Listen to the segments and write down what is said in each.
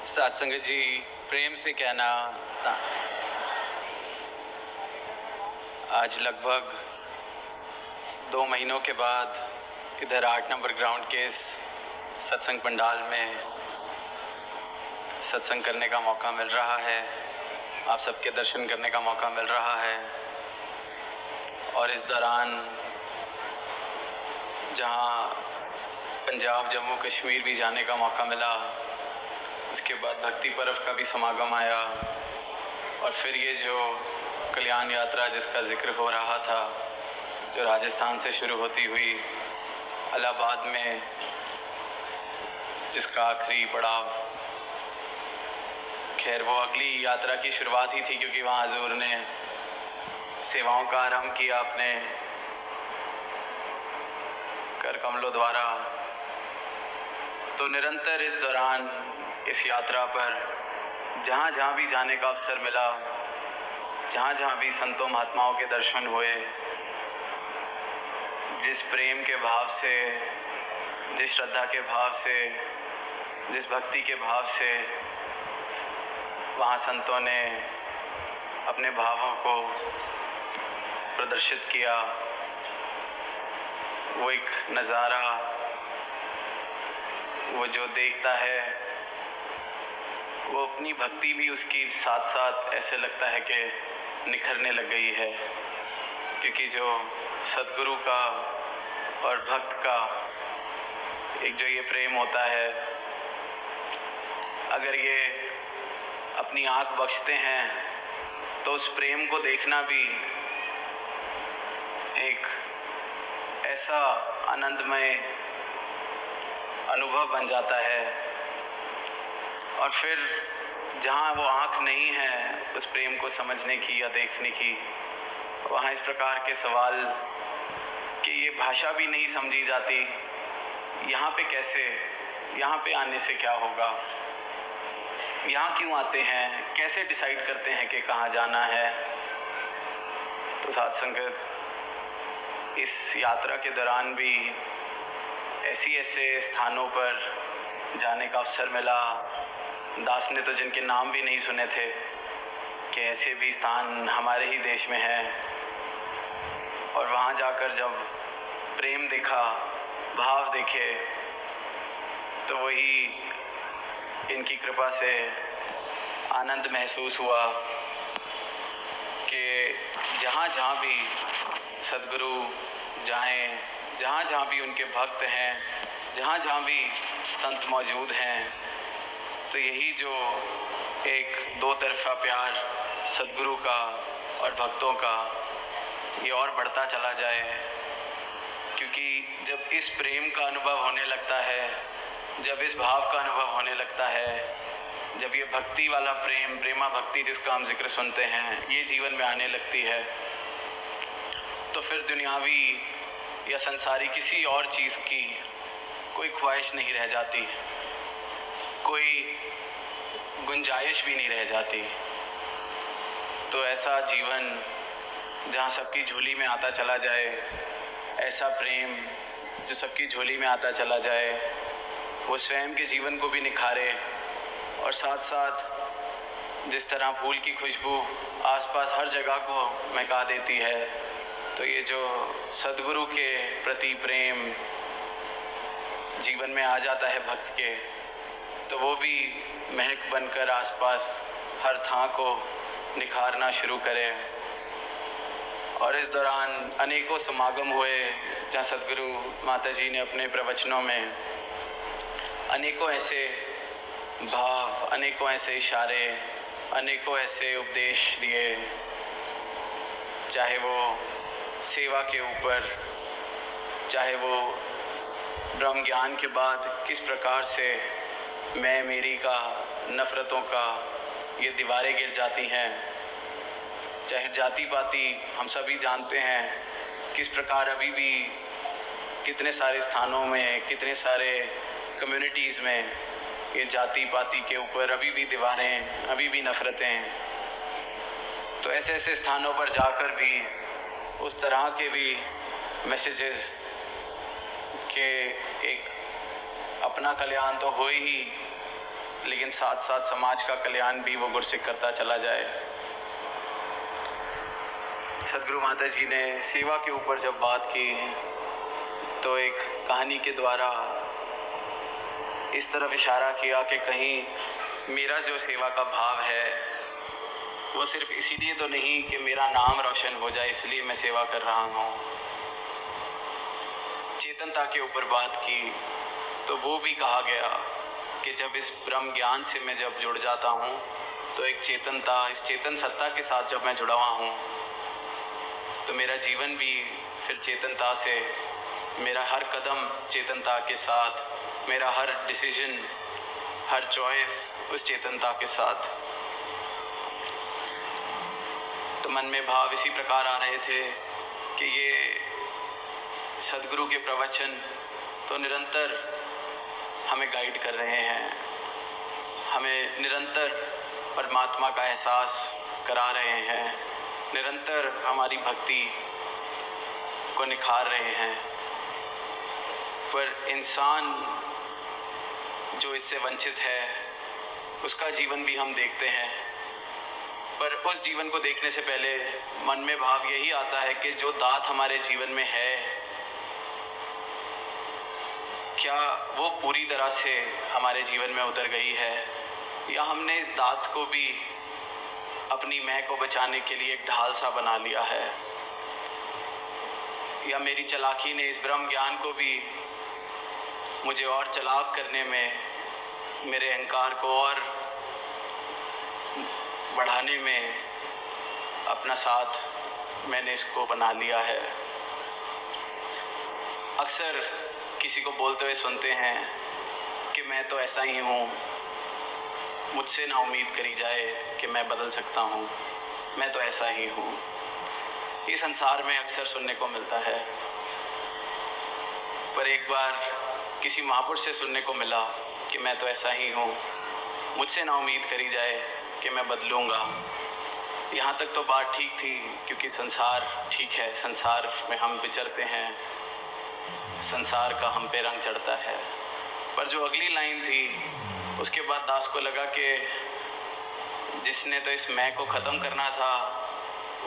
साथ संगत जी, प्रेम से कहना आज लगभग 2 महीनों के बाद इधर 8 नंबर ग्राउंड के इस सत्संग पंडाल में सत्संग करने का मौका मिल रहा है। आप सबके दर्शन करने का मौका मिल रहा है। और इस दौरान जहां पंजाब, जम्मू कश्मीर भी जाने का मौका मिला, उसके बाद भक्ति पर्व का भी समागम आया और फिर ये जो कल्याण यात्रा जिसका जिक्र हो रहा था, जो राजस्थान से शुरू होती हुई इलाहाबाद में जिसका आखिरी पड़ाव, खैर वो अगली यात्रा की शुरुआत ही थी, क्योंकि वहाँ हजूर ने सेवाओं का आरंभ किया अपने कर कमलों द्वारा। तो निरंतर इस दौरान इस यात्रा पर जहाँ जहाँ भी जाने का अवसर मिला, जहाँ जहाँ भी संतों महात्माओं के दर्शन हुए, जिस प्रेम के भाव से, जिस श्रद्धा के भाव से, जिस भक्ति के भाव से वहाँ संतों ने अपने भावों को प्रदर्शित किया, वो एक नज़ारा, वो जो देखता है वो अपनी भक्ति भी उसकी साथ साथ ऐसे लगता है कि निखरने लग गई है। क्योंकि जो सद्गुरु का और भक्त का एक जो ये प्रेम होता है, अगर ये अपनी आँख बख्शते हैं तो उस प्रेम को देखना भी एक ऐसा आनंदमय अनुभव बन जाता है। और फिर जहाँ वो आँख नहीं है उस प्रेम को समझने की या देखने की, वहाँ इस प्रकार के सवाल कि ये भाषा भी नहीं समझी जाती, यहाँ पे कैसे, यहाँ पे आने से क्या होगा, यहाँ क्यों आते हैं, कैसे डिसाइड करते हैं कि कहाँ जाना है। तो साथ संगत इस यात्रा के दौरान भी ऐसे स्थानों पर जाने का अवसर मिला। दास ने तो जिनके नाम भी नहीं सुने थे कि ऐसे भी स्थान हमारे ही देश में हैं, और वहाँ जाकर जब प्रेम देखा, भाव देखे, तो वही इनकी कृपा से आनंद महसूस हुआ कि जहाँ जहाँ भी सद्गुरु जाएं, जहाँ जहाँ भी उनके भक्त हैं, जहाँ जहाँ भी संत मौजूद हैं, तो यही जो एक दो तरफा प्यार सद्गुरु का और भक्तों का, ये और बढ़ता चला जाए। क्योंकि जब इस प्रेम का अनुभव होने लगता है, जब इस भाव का अनुभव होने लगता है, जब ये भक्ति वाला प्रेम, प्रेमा भक्ति जिसका हम जिक्र सुनते हैं, ये जीवन में आने लगती है, तो फिर दुनियावी या संसारी किसी और चीज़ की कोई ख्वाहिश नहीं रह जाती, कोई गुंजाइश भी नहीं रह जाती। तो ऐसा जीवन जहाँ सबकी झोली में आता चला जाए, ऐसा प्रेम जो सबकी झोली में आता चला जाए, वो स्वयं के जीवन को भी निखारे, और साथ साथ जिस तरह फूल की खुशबू आसपास हर जगह को महका देती है, तो ये जो सद्गुरु के प्रति प्रेम जीवन में आ जाता है भक्त के, तो वो भी महक बनकर आसपास हर थां को निखारना शुरू करे। और इस दौरान अनेकों समागम हुए जहाँ सद्गुरु माता जी ने अपने प्रवचनों में अनेकों ऐसे भाव, अनेकों ऐसे इशारे, अनेकों ऐसे उपदेश दिए, चाहे वो सेवा के ऊपर, चाहे वो ब्रह्म ज्ञान के बाद किस प्रकार से मैं मेरी का, नफ़रतों का ये दीवारें गिर जाती हैं, चाहे जाति पाति हम सभी जानते हैं किस प्रकार अभी भी कितने सारे स्थानों में, कितने सारे कम्युनिटीज़ में ये जाति पाति के ऊपर अभी भी दीवारें, अभी भी नफ़रतें। तो ऐसे ऐसे स्थानों पर जाकर भी उस तरह के भी मैसेजेस के एक अपना कल्याण तो हो ही, लेकिन साथ साथ समाज का कल्याण भी वो गुरसिक करता चला जाए। सदगुरु माता जी ने सेवा के ऊपर जब बात की तो एक कहानी के द्वारा इस तरफ इशारा किया कि कहीं मेरा जो सेवा का भाव है वो सिर्फ इसीलिए तो नहीं कि मेरा नाम रोशन हो जाए इसलिए मैं सेवा कर रहा हूँ। चेतनता के ऊपर बात की तो वो भी कहा गया कि जब इस ब्रह्म ज्ञान से मैं जब जुड़ जाता हूँ तो एक चेतनता, इस चेतन सत्ता के साथ जब मैं जुड़ा हुआ हूँ तो मेरा जीवन भी फिर चेतनता से, मेरा हर कदम चेतनता के साथ, मेरा हर डिसीजन, हर चॉइस उस चेतनता के साथ। तो मन में भाव इसी प्रकार आ रहे थे कि ये सदगुरु के प्रवचन तो निरंतर हमें गाइड कर रहे हैं, हमें निरंतर परमात्मा का एहसास करा रहे हैं, निरंतर हमारी भक्ति को निखार रहे हैं। पर इंसान जो इससे वंचित है उसका जीवन भी हम देखते हैं, पर उस जीवन को देखने से पहले मन में भाव यही आता है कि जो दात हमारे जीवन में है क्या वो पूरी तरह से हमारे जीवन में उतर गई है, या हमने इस दात को भी अपनी मैं को बचाने के लिए एक ढाल सा बना लिया है, या मेरी चालाकी ने इस ब्रह्म ज्ञान को भी मुझे और चालाक करने में, मेरे अहंकार को और बढ़ाने में अपना साथ मैंने इसको बना लिया है। अक्सर किसी को बोलते हुए सुनते हैं कि मैं तो ऐसा ही हूँ, मुझसे ना उम्मीद करी जाए कि मैं बदल सकता हूँ, मैं तो ऐसा ही हूँ। ये संसार में अक्सर सुनने को मिलता है। पर एक बार किसी महापुरुष से सुनने को मिला कि मैं तो ऐसा ही हूँ, मुझसे ना उम्मीद करी जाए कि मैं बदलूँगा। यहाँ तक तो बात ठीक थी क्योंकि संसार ठीक है, संसार में हम विचरते हैं, संसार का हम पे रंग चढ़ता है। पर जो अगली लाइन थी उसके बाद दास को लगा कि जिसने तो इस मैं को ख़त्म करना था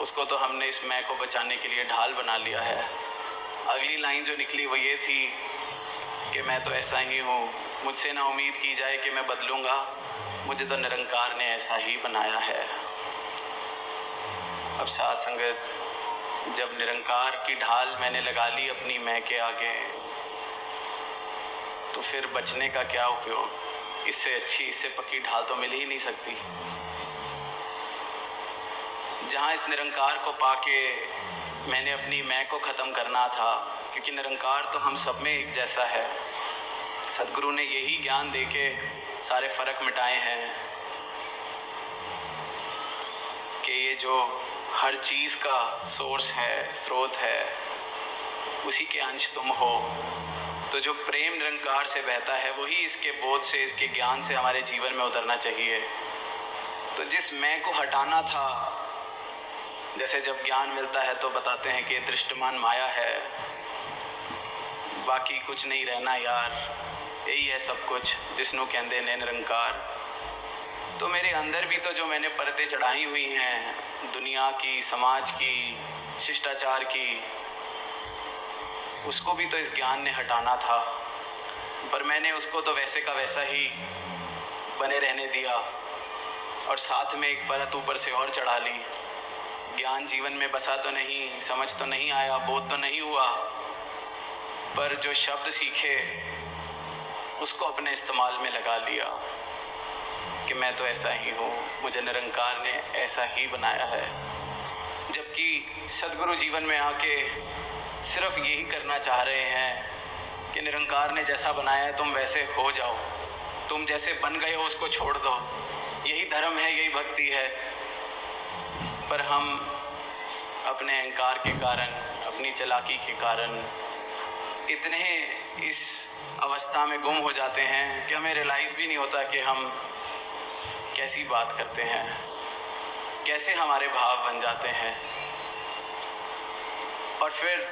उसको तो हमने इस मैं को बचाने के लिए ढाल बना लिया है। अगली लाइन जो निकली वो ये थी कि मैं तो ऐसा ही हूँ, मुझसे ना उम्मीद की जाए कि मैं बदलूँगा, मुझे तो निरंकार ने ऐसा ही बनाया है। अब साथ संगत, जब निरंकार की ढाल मैंने लगा ली अपनी मैं के आगे तो फिर बचने का क्या उपयोग। इससे अच्छी, इससे पक्की ढाल तो मिल ही नहीं सकती। जहाँ इस निरंकार को पाके मैंने अपनी मैं को ख़त्म करना था, क्योंकि निरंकार तो हम सब में एक जैसा है। सदगुरु ने यही ज्ञान देके सारे फ़र्क मिटाए हैं कि ये जो हर चीज़ का सोर्स है, स्रोत है, उसी के अंश तुम हो। तो जो प्रेम निरंकार से बहता है वही इसके बोध से, इसके ज्ञान से हमारे जीवन में उतरना चाहिए। तो जिस मैं को हटाना था, जैसे जब ज्ञान मिलता है तो बताते हैं कि दृष्टमान माया है, बाकी कुछ नहीं रहना यार, यही है सब कुछ जिसनों कहते ने निरंकार। तो मेरे अंदर भी तो जो मैंने परतें चढ़ाई हुई हैं दुनिया की, समाज की, शिष्टाचार की, उसको भी तो इस ज्ञान ने हटाना था। पर मैंने उसको तो वैसे का वैसा ही बने रहने दिया और साथ में एक परत ऊपर से और चढ़ा ली। ज्ञान जीवन में बसा तो नहीं, समझ तो नहीं आया, बोध तो नहीं हुआ, पर जो शब्द सीखे उसको अपने इस्तेमाल में लगा लिया कि मैं तो ऐसा ही हूँ, मुझे निरंकार ने ऐसा ही बनाया है। जबकि सदगुरु जीवन में आके सिर्फ यही करना चाह रहे हैं कि निरंकार ने जैसा बनाया है तुम वैसे हो जाओ, तुम जैसे बन गए हो उसको छोड़ दो। यही धर्म है, यही भक्ति है। पर हम अपने अहंकार के कारण, अपनी चालाकी के कारण इतने इस अवस्था में गुम हो जाते हैं कि हमें रियलाइज़ भी नहीं होता कि हम कैसी बात करते हैं, कैसे हमारे भाव बन जाते हैं। और फिर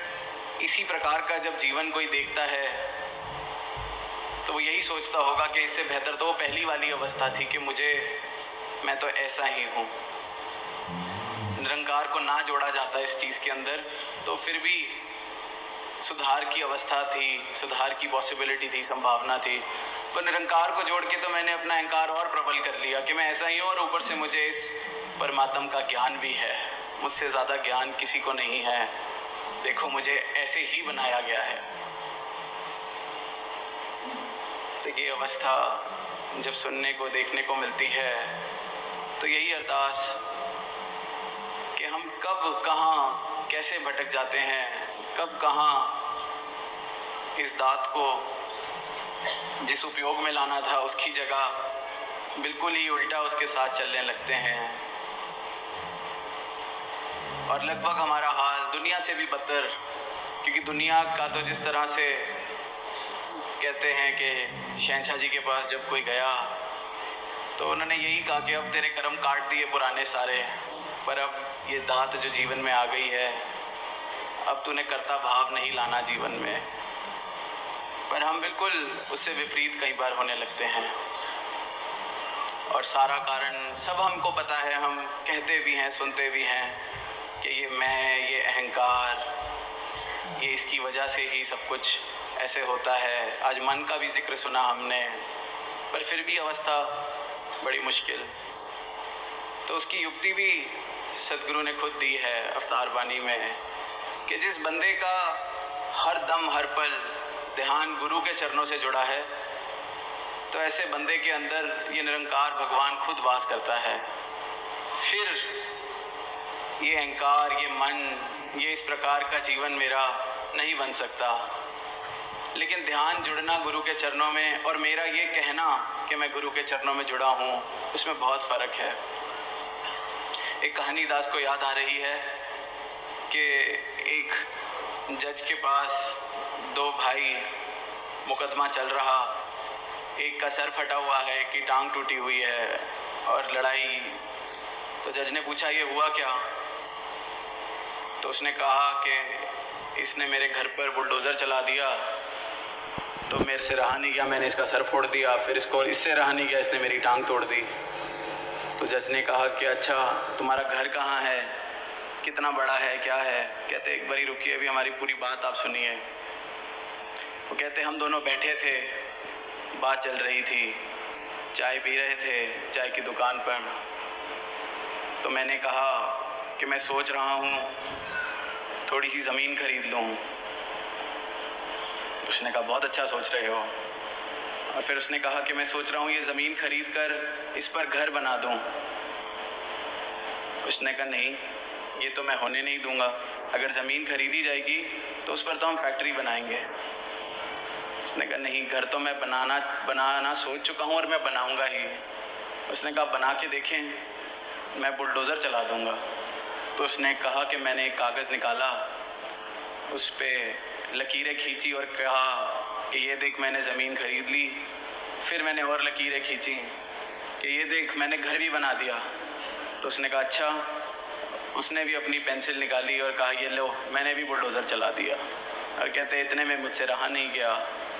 इसी प्रकार का जब जीवन कोई देखता है तो वो यही सोचता होगा कि इससे बेहतर तो वो पहली वाली अवस्था थी कि मैं तो ऐसा ही हूँ। निरंकार को ना जोड़ा जाता इस चीज़ के अंदर तो फिर भी सुधार की अवस्था थी, सुधार की पॉसिबिलिटी थी, संभावना थी। पर निरंकार को जोड़ के तो मैंने अपना अहंकार और प्रबल कर लिया कि मैं ऐसा ही हूँ और ऊपर से मुझे इस परमात्मा का ज्ञान भी है। मुझसे ज़्यादा ज्ञान किसी को नहीं है, देखो मुझे ऐसे ही बनाया गया है। तो ये अवस्था जब सुनने को देखने को मिलती है तो यही अरदास कि हम कब कहाँ कैसे भटक जाते हैं, कब कहाँ इस दात को जिस उपयोग में लाना था उसकी जगह बिल्कुल ही उल्टा उसके साथ चलने लगते हैं। और लगभग हमारा हाल दुनिया से भी बदतर, क्योंकि दुनिया का तो जिस तरह से कहते हैं कि शहंशाह जी के पास जब कोई गया तो उन्होंने यही कहा कि अब तेरे कर्म काट दिए पुराने सारे, पर अब ये दात जो जीवन में आ गई है अब तूने कर्ता भाव नहीं लाना जीवन में। पर हम बिल्कुल उससे विपरीत कई बार होने लगते हैं और सारा कारण सब हमको पता है, हम कहते भी हैं सुनते भी हैं कि ये मैं, ये अहंकार, ये इसकी वजह से ही सब कुछ ऐसे होता है। आज मन का भी जिक्र सुना हमने, पर फिर भी अवस्था बड़ी मुश्किल। तो उसकी युक्ति भी सदगुरु ने खुद दी है अवतार वाणी में कि जिस बंदे का हर दम हर पल ध्यान गुरु के चरणों से जुड़ा है तो ऐसे बंदे के अंदर ये निरंकार भगवान खुद वास करता है। फिर ये अहंकार, ये मन, ये इस प्रकार का जीवन मेरा नहीं बन सकता। लेकिन ध्यान जुड़ना गुरु के चरणों में और मेरा ये कहना कि मैं गुरु के चरणों में जुड़ा हूँ, उसमें बहुत फ़र्क है। एक कहानी दास को याद आ रही है कि एक जज के पास दो भाई, मुकदमा चल रहा, एक का सर फटा हुआ है, एक की टांग टूटी हुई है और लड़ाई। तो जज ने पूछा ये हुआ क्या? तो उसने कहा कि इसने मेरे घर पर बुलडोज़र चला दिया तो मेरे से रहा नहीं गया, मैंने इसका सर फोड़ दिया, फिर इससे रहा नहीं गया, इसने मेरी टांग तोड़ दी। तो जज ने कहा कि अच्छा तुम्हारा घर कहाँ है, कितना बड़ा है, क्या है? कहते एक बारी रुकिए, अभी हमारी पूरी बात आप सुनिए। वो कहते हम दोनों बैठे थे, बात चल रही थी, चाय पी रहे थे चाय की दुकान पर। तो मैंने कहा कि मैं सोच रहा हूँ थोड़ी सी ज़मीन खरीद लूँ। उसने कहा बहुत अच्छा सोच रहे हो। और फिर उसने कहा कि मैं सोच रहा हूँ ये ज़मीन खरीद कर इस पर घर बना दूँ। उसने कहा नहीं, ये तो मैं होने नहीं दूँगा। अगर ज़मीन खरीदी जाएगी तो उस पर तो हम फैक्ट्री बनाएंगे। उसने कहा नहीं, घर तो मैं बनाना सोच चुका हूँ और मैं बनाऊँगा ही। उसने कहा बना के देखें, मैं बुलडोज़र चला दूँगा। तो उसने कहा कि मैंने एक कागज़ निकाला, उस पर लकीरें खींची और कहा कि ये देख मैंने ज़मीन खरीद ली। फिर मैंने और लकीरें खींची कि ये देख मैंने घर भी बना दिया। तो उसने कहा अच्छा। उसने भी अपनी पेंसिल निकाली और कहा ये लो, मैंने भी बुलडोज़र चला दिया। और कहते इतने में मुझसे रहा नहीं गया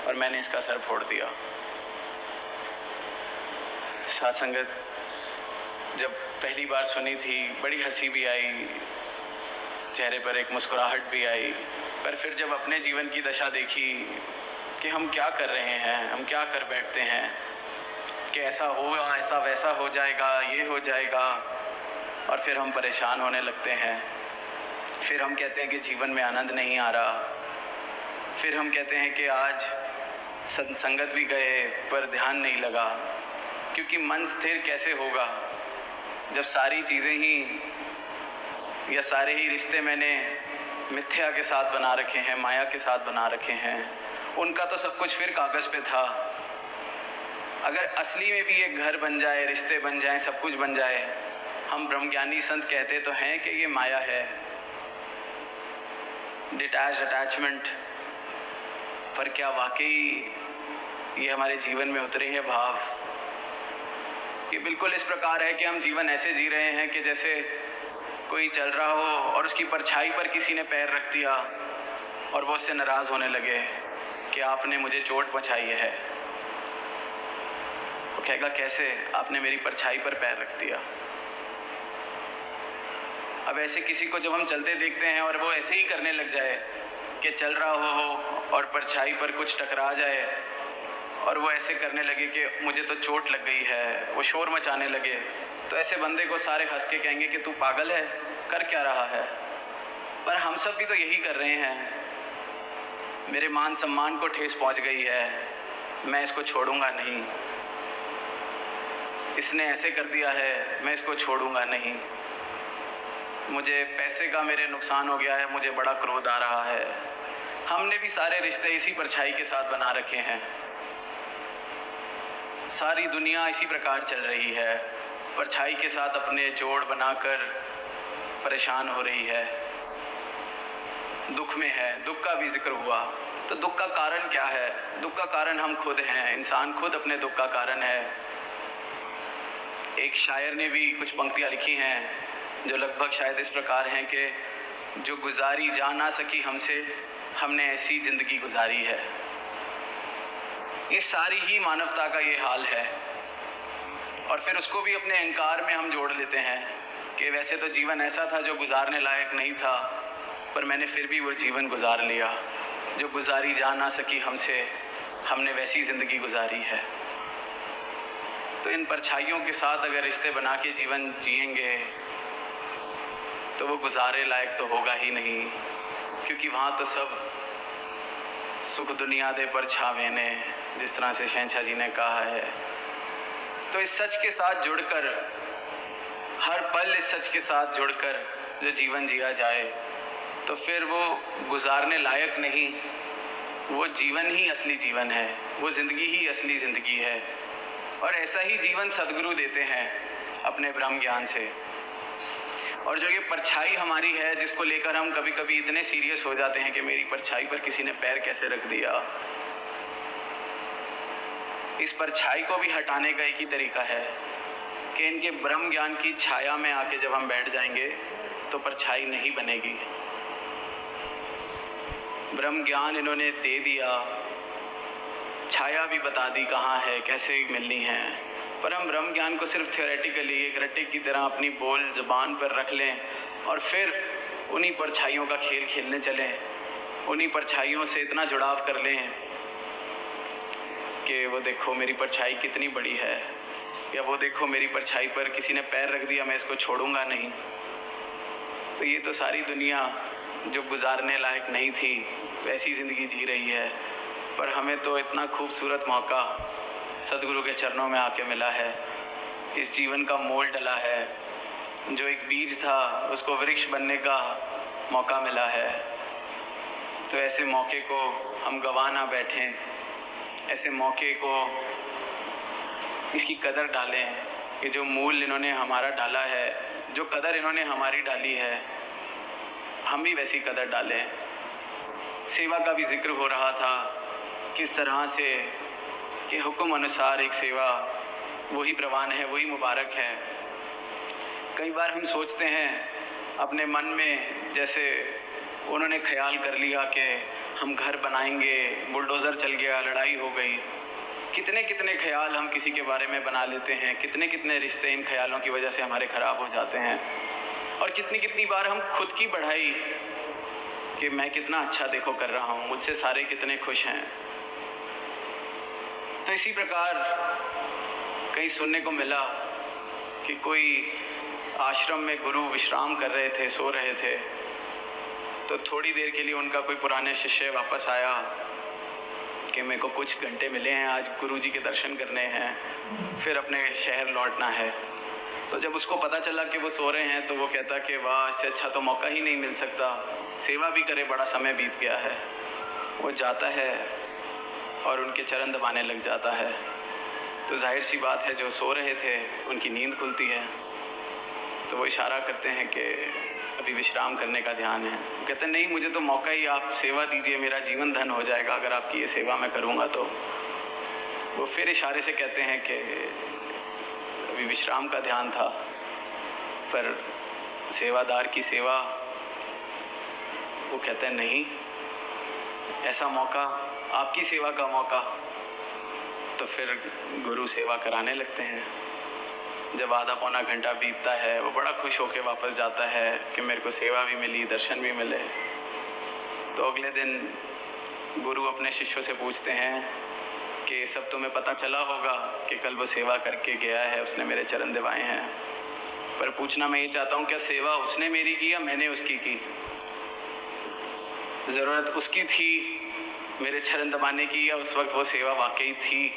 और मैंने इसका सर फोड़ दिया। साथ संगत जब पहली बार सुनी थी बड़ी हंसी भी आई, चेहरे पर एक मुस्कुराहट भी आई। पर फिर जब अपने जीवन की दशा देखी कि हम क्या कर रहे हैं, हम क्या कर बैठते हैं कि ऐसा होगा, ऐसा वैसा हो जाएगा, ये हो जाएगा, और फिर हम परेशान होने लगते हैं। फिर हम कहते हैं कि जीवन में आनंद नहीं आ रहा। फिर हम कहते हैं कि आज सत्संगत भी गए पर ध्यान नहीं लगा। क्योंकि मन स्थिर कैसे होगा जब सारी चीज़ें ही या सारे ही रिश्ते मैंने मिथ्या के साथ बना रखे हैं, माया के साथ बना रखे हैं। उनका तो सब कुछ फिर कागज़ पे था। अगर असली में भी एक घर बन जाए, रिश्ते बन जाए, सब कुछ बन जाए, हम ब्रह्मज्ञानी संत कहते तो हैं कि ये माया है, डिटैच अटैचमेंट। पर क्या वाकई ये हमारे जीवन में उतरे हैं भाव? ये बिल्कुल इस प्रकार है कि हम जीवन ऐसे जी रहे हैं कि जैसे कोई चल रहा हो और उसकी परछाई पर किसी ने पैर रख दिया और वो उससे नाराज़ होने लगे कि आपने मुझे चोट पहुंचाई है। वो कहेगा कैसे, आपने मेरी परछाई पर पैर रख दिया। अब ऐसे किसी को जब हम चलते देखते हैं और वो ऐसे ही करने लग जाए कि चल रहा हो और परछाई पर कुछ टकरा जाए और वो ऐसे करने लगे कि मुझे तो चोट लग गई है, वो शोर मचाने लगे, तो ऐसे बंदे को सारे हंस के कहेंगे कि तू पागल है, कर क्या रहा है। पर हम सब भी तो यही कर रहे हैं। मेरे मान सम्मान को ठेस पहुंच गई है, मैं इसको छोड़ूंगा नहीं। इसने ऐसे कर दिया है, मैं इसको छोड़ूंगा नहीं। मुझे पैसे का मेरे नुकसान हो गया है, मुझे बड़ा क्रोध आ रहा है। हमने भी सारे रिश्ते इसी परछाई के साथ बना रखे हैं। सारी दुनिया इसी प्रकार चल रही है, परछाई के साथ अपने जोड़ बनाकर परेशान हो रही है, दुख में है। दुख का भी जिक्र हुआ, तो दुख का कारण क्या है? दुख का कारण हम खुद हैं। इंसान खुद अपने दुख का कारण है। एक शायर ने भी कुछ पंक्तियाँ लिखी हैं जो लगभग शायद इस प्रकार हैं कि जो गुजारी जा ना सकी हमसे, हमने ऐसी ज़िंदगी गुजारी है। ये सारी ही मानवता का ये हाल है। और फिर उसको भी अपने अहंकार में हम जोड़ लेते हैं कि वैसे तो जीवन ऐसा था जो गुजारने लायक नहीं था, पर मैंने फिर भी वो जीवन गुजार लिया। जो गुजारी जा ना सकी हमसे, हमने वैसी ज़िंदगी गुजारी है। तो इन परछाइयों के साथ अगर रिश्ते बना के जीवन जिएंगे तो वो गुजारे लायक तो होगा ही नहीं, क्योंकि वहाँ तो सब सुख दुनिया दे परछावे ने, जिस तरह से शहंशाह जी ने कहा है। तो इस सच के साथ जुड़कर, हर पल इस सच के साथ जुड़कर जो जीवन जिया जाए तो फिर वो गुजारने लायक नहीं, वो जीवन ही असली जीवन है, वो ज़िंदगी ही असली ज़िंदगी है। और ऐसा ही जीवन सद्गुरु देते हैं अपने ब्रह्म ज्ञान से। और जो ये परछाई हमारी है, जिसको लेकर हम कभी कभी इतने सीरियस हो जाते हैं कि मेरी परछाई पर किसी ने पैर कैसे रख दिया, इस परछाई को भी हटाने का एक ही तरीका है कि इनके ब्रह्म ज्ञान की छाया में आके जब हम बैठ जाएंगे तो परछाई नहीं बनेगी। ब्रह्म ज्ञान इन्होंने दे दिया, छाया भी बता दी कहाँ है, कैसे मिलनी है, पर हम ब्रह्म ज्ञान को सिर्फ थियोरेटिकली एक रट्टे की तरह अपनी बोल ज़बान पर रख लें और फिर उन्हीं परछाइयों का खेल खेलने चलें, उन्हीं परछाइयों से इतना जुड़ाव कर लें कि वो देखो मेरी परछाई कितनी बड़ी है, या वो देखो मेरी परछाई पर किसी ने पैर रख दिया, मैं इसको छोड़ूंगा नहीं। तो ये तो सारी दुनिया जो गुजारने लायक नहीं थी वैसी ज़िंदगी जी रही है। पर हमें तो इतना खूबसूरत मौका सद्गुरु के चरणों में आके मिला है। इस जीवन का मोल डला है, जो एक बीज था उसको वृक्ष बनने का मौका मिला है। तो ऐसे मौके को हम गंवा ना बैठें, ऐसे मौके को इसकी कदर डालें कि जो मूल इन्होंने हमारा डाला है, जो कदर इन्होंने हमारी डाली है, हम भी वैसी कदर डालें। सेवा का भी जिक्र हो रहा था, किस तरह से कि हुक्म अनुसार एक सेवा वही प्रवान है, वही मुबारक है। कई बार हम सोचते हैं अपने मन में, जैसे उन्होंने ख्याल कर लिया कि हम घर बनाएंगे, बुलडोज़र चल गया, लड़ाई हो गई। कितने कितने ख्याल हम किसी के बारे में बना लेते हैं, कितने कितने रिश्ते इन ख्यालों की वजह से हमारे ख़राब हो जाते हैं। और कितनी कितनी बार हम खुद की बढ़ाई कि मैं कितना अच्छा देखो कर रहा हूँ, मुझसे सारे कितने खुश हैं। तो इसी प्रकार कहीं सुनने को मिला कि कोई आश्रम में गुरु विश्राम कर रहे थे, सो रहे थे, तो थोड़ी देर के लिए उनका कोई पुराने शिष्य वापस आया कि मेरे को कुछ घंटे मिले हैं, आज गुरु जी के दर्शन करने हैं, फिर अपने शहर लौटना है। तो जब उसको पता चला कि वो सो रहे हैं तो वो कहता कि वाह, इससे अच्छा तो मौका ही नहीं मिल सकता, सेवा भी करे, बड़ा समय बीत गया है। वो जाता है और उनके चरण दबाने लग जाता है। तो जाहिर सी बात है, जो सो रहे थे उनकी नींद खुलती है। तो वो इशारा करते हैं कि अभी विश्राम करने का ध्यान है। वो कहते हैं नहीं, मुझे तो मौका ही, आप सेवा दीजिए, मेरा जीवन धन हो जाएगा अगर आपकी ये सेवा मैं करूँगा तो। वो फिर इशारे से कहते हैं कि अभी विश्राम का ध्यान था, पर सेवादार की सेवा। वो कहते हैं नहीं, ऐसा मौका, आपकी सेवा का मौका तो फिर गुरु सेवा कराने लगते हैं। जब आधा पौना घंटा बीतता है, वो बड़ा खुश होकर वापस जाता है कि मेरे को सेवा भी मिली, दर्शन भी मिले। तो अगले दिन गुरु अपने शिष्यों से पूछते हैं कि सब तुम्हें पता चला होगा कि कल वो सेवा करके गया है, उसने मेरे चरण दबाए हैं, पर पूछना मैं ये चाहता हूँ, क्या सेवा उसने मेरी की या मैंने उसकी की? ज़रूरत उसकी थी मेरे चरण दबाने की, या उस वक्त वो सेवा वाकई थी?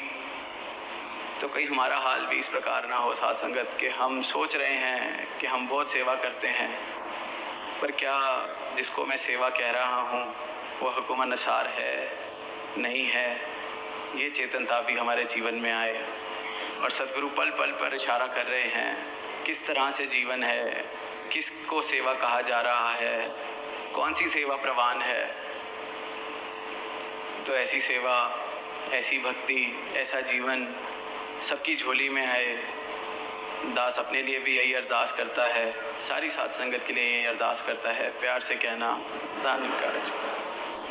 तो कहीं हमारा हाल भी इस प्रकार ना हो साध संगत कि हम सोच रहे हैं कि हम बहुत सेवा करते हैं, पर क्या जिसको मैं सेवा कह रहा हूँ वो हुक्म अनुसार है, नहीं है? ये चेतनता भी हमारे जीवन में आए। और सदगुरु पल पल पर इशारा कर रहे हैं किस तरह से जीवन है, किसको सेवा कहा जा रहा है, कौन सी सेवा प्रवान है। तो ऐसी सेवा, ऐसी भक्ति, ऐसा जीवन सबकी झोली में आए। दास अपने लिए भी यही अरदास करता है, सारी साध संगत के लिए यही अरदास करता है। प्यार से कहना, दान कार्य।